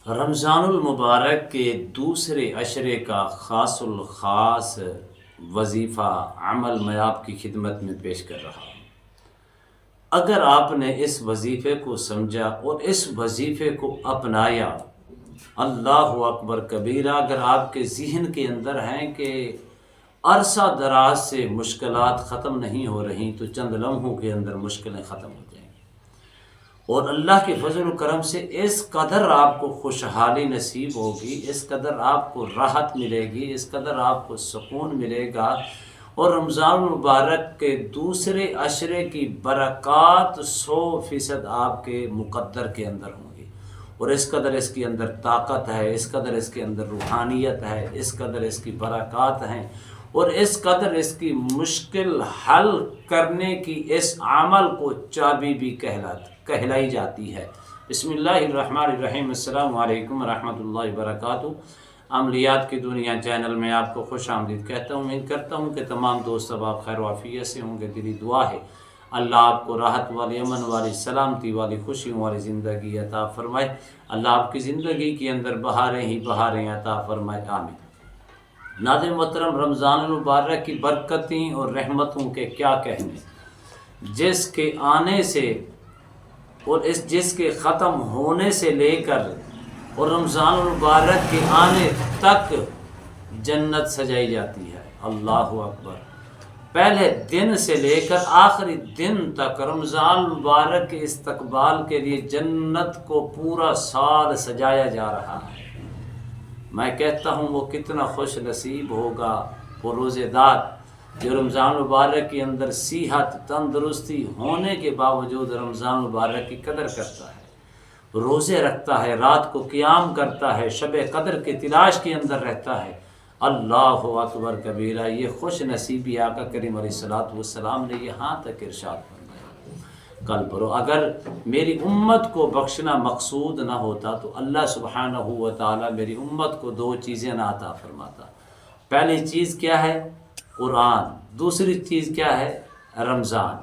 رمضان المبارک کے دوسرے عشرے کا خاص الخاص وظیفہ عمل میں آپ کی خدمت میں پیش کر رہا ہوں۔ اگر آپ نے اس وظیفے کو سمجھا اور اس وظیفے کو اپنایا، اللہ اکبر کبیرہ، اگر آپ کے ذہن کے اندر ہیں کہ عرصہ دراز سے مشکلات ختم نہیں ہو رہی تو چند لمحوں کے اندر مشکلیں ختم ہو جائیں گی، اور اللہ کے فضل و کرم سے اس قدر آپ کو خوشحالی نصیب ہوگی، اس قدر آپ کو راحت ملے گی، اس قدر آپ کو سکون ملے گا، اور رمضان مبارک کے دوسرے عشرے کی برکات 100% آپ کے مقدر کے اندر ہوں گی، اور اس قدر اس کے اندر طاقت ہے، اس قدر اس کے اندر روحانیت ہے، اس قدر اس کی برکات ہیں، اور اس قدر اس کی مشکل حل کرنے کی اس عمل کو چابی بھی کہلائی جاتی ہے۔ بسم اللہ الرحمن الرحیم۔ السلام علیکم ورحمۃ اللہ وبرکاتہ۔ عملیات کی دنیا چینل میں آپ کو خوش آمدید کہتا ہوں۔ امید کرتا ہوں کہ تمام دوست اب آپ خیر و عافیت سے ہوں گے۔ دلی دعا ہے اللہ آپ کو راحت والی، امن والی، سلامتی والی، خوشیوں والی زندگی عطا فرمائے۔ اللہ آپ کی زندگی کے اندر بہاریں ہی بہاریں عطا فرمائے، آمین۔ ناظرین محترم، رمضان المبارک کی برکتیں اور رحمتوں کے کیا کہنے، جس کے آنے سے اور جس کے ختم ہونے سے لے کر اور رمضان المبارک کے آنے تک جنت سجائی جاتی ہے۔ اللہ اکبر۔ پہلے دن سے لے کر آخری دن تک رمضان المبارک کے استقبال کے لیے جنت کو پورا سال سجایا جا رہا ہے۔ میں کہتا ہوں وہ کتنا خوش نصیب ہوگا وہ روزے دار جو رمضان مبارک کے اندر صحت تندرستی ہونے کے باوجود رمضان مبارک کی قدر کرتا ہے، روزے رکھتا ہے، رات کو قیام کرتا ہے، شب قدر کی تلاش کے اندر رہتا ہے۔ اللہ اکبر کبیرہ۔ یہ خوش نصیبی آقا کریم علیہ الصلوۃ والسلام نے یہاں تک ارشاد فرمایا، کل برو اگر میری امت کو بخشنا مقصود نہ ہوتا تو اللہ سبحانہ و تعالیٰ میری امت کو دو چیزیں نہ عطا فرماتا۔ پہلی چیز کیا ہے؟ قرآن۔ دوسری چیز کیا ہے؟ رمضان۔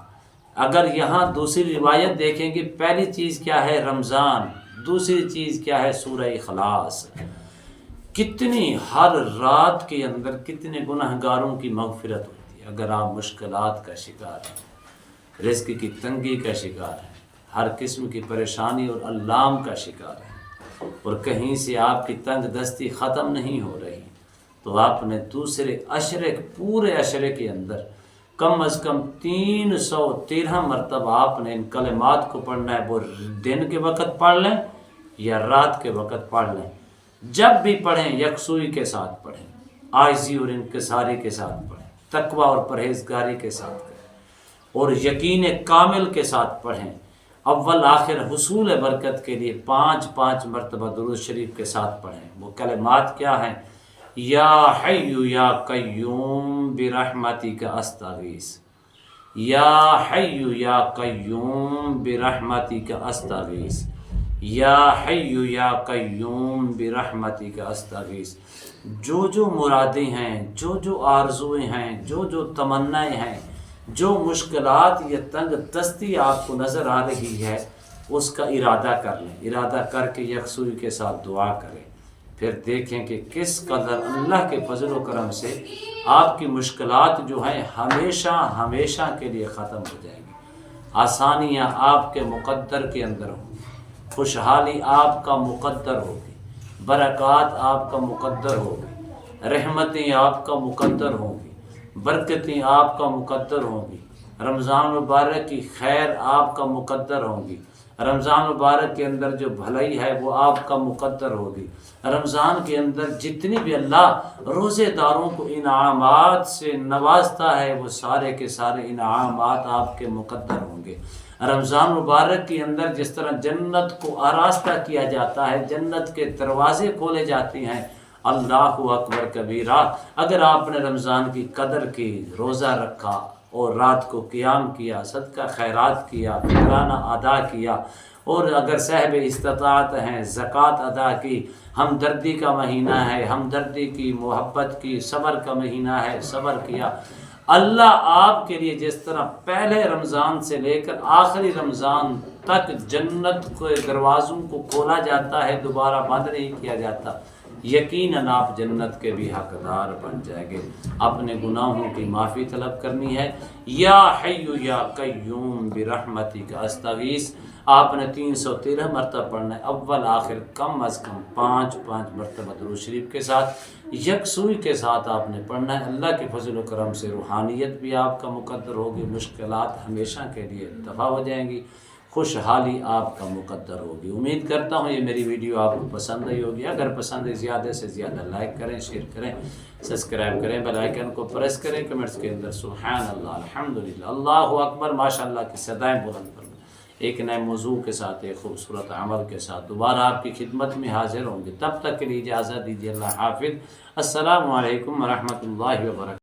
اگر یہاں دوسری روایت دیکھیں گے، پہلی چیز کیا ہے؟ رمضان۔ دوسری چیز کیا ہے؟ سورہ اخلاص۔ کتنی ہر رات کے اندر کتنے گناہ گاروں کی مغفرت ہوتی ہے اگر آپ مشکلات کا شکار ہیں، رزق کی تنگی کا شکار ہیں، ہر قسم کی پریشانی اور الام کا شکار ہیں، اور کہیں سے آپ کی تنگ دستی ختم نہیں ہو رہی، تو آپ نے دوسرے عشرے پورے عشرے کے اندر کم از کم 313 مرتبہ آپ نے ان کلمات کو پڑھنا ہے۔ وہ دن کے وقت پڑھ لیں یا رات کے وقت پڑھ لیں، جب بھی پڑھیں یکسوئی کے ساتھ پڑھیں، عاجزی اور انکساری کے ساتھ پڑھیں، تقوی اور پرہیزگاری کے ساتھ پڑھیں، اور یقین کامل کے ساتھ پڑھیں۔ اول آخر حصول برکت کے لیے 5 مرتبہ درود شریف کے ساتھ پڑھیں۔ وہ کلمات کیا ہیں؟ یا حی یا قیوم برحمتک استغیث، یا حی یا قیوم برحمتک استغیث، یا حی یا قیوم برحمتک استغیث۔ جو مرادیں ہیں، جو آرزویں ہیں، جو تمنائیں ہیں، جو مشکلات یا تنگ دستی آپ کو نظر آ رہی ہے، اس کا ارادہ کر لیں، ارادہ کر کے یکسوئی کے ساتھ دعا کریں، پھر دیکھیں کہ کس قدر اللہ کے فضل و کرم سے آپ کی مشکلات جو ہیں ہمیشہ کے لیے ختم ہو جائیں گی، آسانیاں آپ کے مقدر کے اندر ہوں گی، خوشحالی آپ کا مقدر ہوگی، برکات آپ کا مقدر ہوگی، رحمتیں آپ کا مقدر ہوں گی، برکتیں آپ کا مقدر ہوں گی، رمضان مبارک کی خیر آپ کا مقدر ہوں گی، رمضان مبارک کے اندر جو بھلائی ہے وہ آپ کا مقدر ہوگی، رمضان کے اندر جتنی بھی اللہ روزے داروں کو انعامات سے نوازتا ہے وہ سارے کے سارے انعامات آپ کے مقدر ہوں گے۔ رمضان مبارک کے اندر جس طرح جنت کو آراستہ کیا جاتا ہے، جنت کے دروازے کھولے جاتے ہیں، اللہ اکبر کبیرہ۔ اگر آپ نے رمضان کی قدر کی، روزہ رکھا اور رات کو قیام کیا، صدقہ خیرات کیا، فطرانہ ادا کیا، اور اگر صاحب استطاعت ہیں زکوٰۃ ادا کی، ہمدردی کا مہینہ ہے، ہمدردی کی، محبت کی، صبر کا مہینہ ہے، صبر کیا، اللہ آپ کے لیے جس طرح پہلے رمضان سے لے کر آخری رمضان تک جنت کے دروازوں کو کھولا جاتا ہے، دوبارہ بند نہیں کیا جاتا، یقیناً آپ جنت کے بھی حقدار بن جائیں گے۔ اپنے گناہوں کی معافی طلب کرنی ہے۔ یا حی یا قیوم برحمتک استغیث آپ نے 313 مرتبہ پڑھنا ہے، اول آخر کم از کم 5 مرتبہ درود شریف کے ساتھ یکسوئی کے ساتھ آپ نے پڑھنا ہے۔ اللہ کے فضل و کرم سے روحانیت بھی آپ کا مقدر ہوگی، مشکلات ہمیشہ کے لیے دفع ہو جائیں گی، خوشحالی آپ کا مقدر ہوگی۔ امید کرتا ہوں یہ میری ویڈیو آپ کو پسند آئی ہوگی۔ اگر پسند ہے زیادہ سے زیادہ لائک کریں، شیئر کریں، سبسکرائب کریں، بیل آئیکن کو پریس کریں، کمنٹس کے اندر سبحان اللہ، الحمدللہ، اللہ اکبر، ماشاءاللہ کی صدائیں بلند کریں۔ ایک نئے موضوع کے ساتھ، ایک خوبصورت عمل کے ساتھ دوبارہ آپ کی خدمت میں حاضر ہوں گے۔ تب تک کے لیے اجازت دیجیے، اللہ حافظ، السلام علیکم ورحمۃ اللہ وبرکاتہ۔